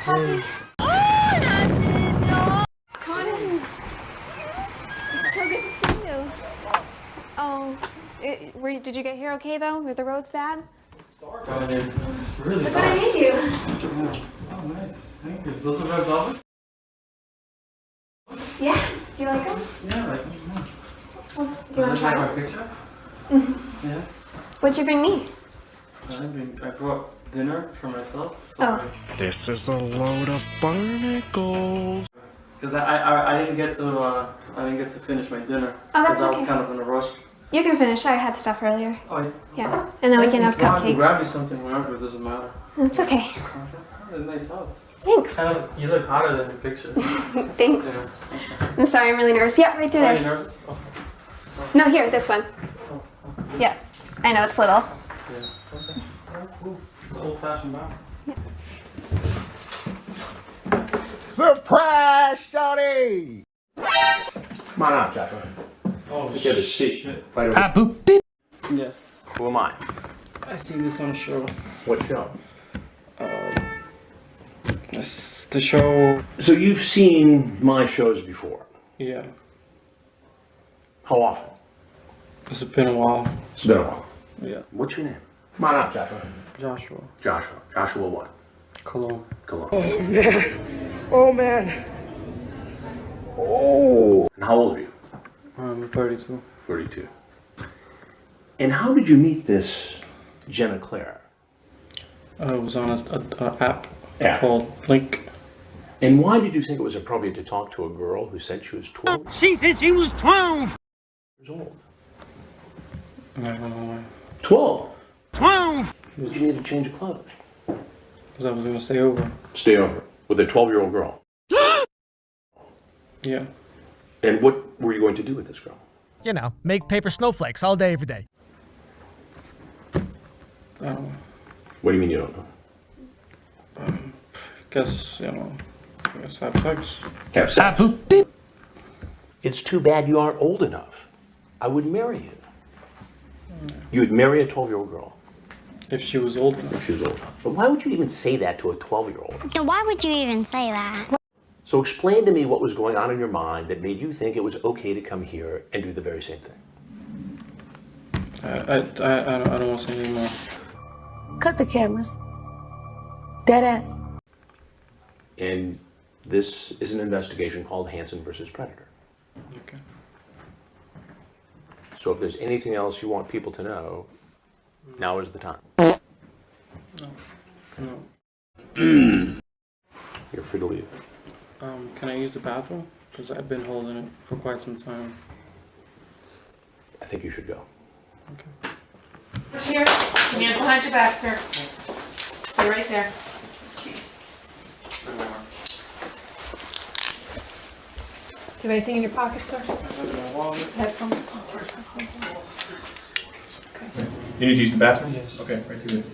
coffee. Come on in. It's so good to see you. Oh, did you get here okay though? Were the roads bad? It's dark out here. It's really Look dark. what I made you. Yeah. Oh, nice. Thank you. Those are red velvet? Yeah. Do you like them? Yeah, I like them. Yeah. Well, do you want to try my them? picture? Yeah. What'd you bring me? I brought dinner for myself. So Oh. This is a load of barnacles. Because I didn't get to finish my dinner. Oh, that's I was okay. kind of in a rush. You can finish. I had stuff earlier. Oh, yeah. Yeah. And then we can have cupcakes. Grab me something whenever, it doesn't matter. It's okay. A nice house. Thanks. You look hotter than your picture. Thanks. Yeah. I'm sorry, I'm really nervous. Yeah, right through Are you there. nervous? Oh. No, here, this one. Yeah. I know, it's little. Yeah. Okay. That's cool. It's an old-fashioned bath. Surprise, shawty! Come on out, Joshua. Oh, Get a seat. Right over. Ah, boop, beep. yes. Who am I? I see this on a show. What show? It's the show. So you've seen my shows before. Yeah. How often? It's been a while. It's been a while. Yeah. What's your name? Come on out, Joshua. Joshua. Joshua. Joshua what? Cologne. Cologne. Oh, man. Oh! And how old are you? I'm 32. 32. And how did you meet this Jenna Claire? I was on an app Yeah. called Link. And why did you think it was appropriate to talk to a girl who said she was 12 She said she was 12. years old? I don't know why. 12? 12. Did you need to change of clothes? Because I was going to stay over. Stay over with a 12-year-old girl. Yeah. And what were you going to do with this girl? You know, make paper snowflakes all day, every day. What do you mean you don't know? Guess, I guess have sex. Have Ah, sex. boop, beep. It's too bad you aren't old enough. I would marry you. You would marry a 12-year-old girl If she was old enough. if she was old enough. But why would you even say that to a 12-year-old? Then why would you even say that? So explain to me what was going on in your mind that made you think it was okay to come here and do the very same thing. I don't want to say anymore. Cut the cameras. Dead ass. And this is an investigation called Hansen versus Predator. Okay. So if there's anything else you want people to know, now is the time. No. You're free to leave. Can I use the bathroom? Because I've been holding it for quite some time. I think you should go. Okay. Here, hands behind your back, sir. Stay right there. Do you have anything in your pocket, sir? Headphones. You need to use the bathroom? Yes. Okay, right through there.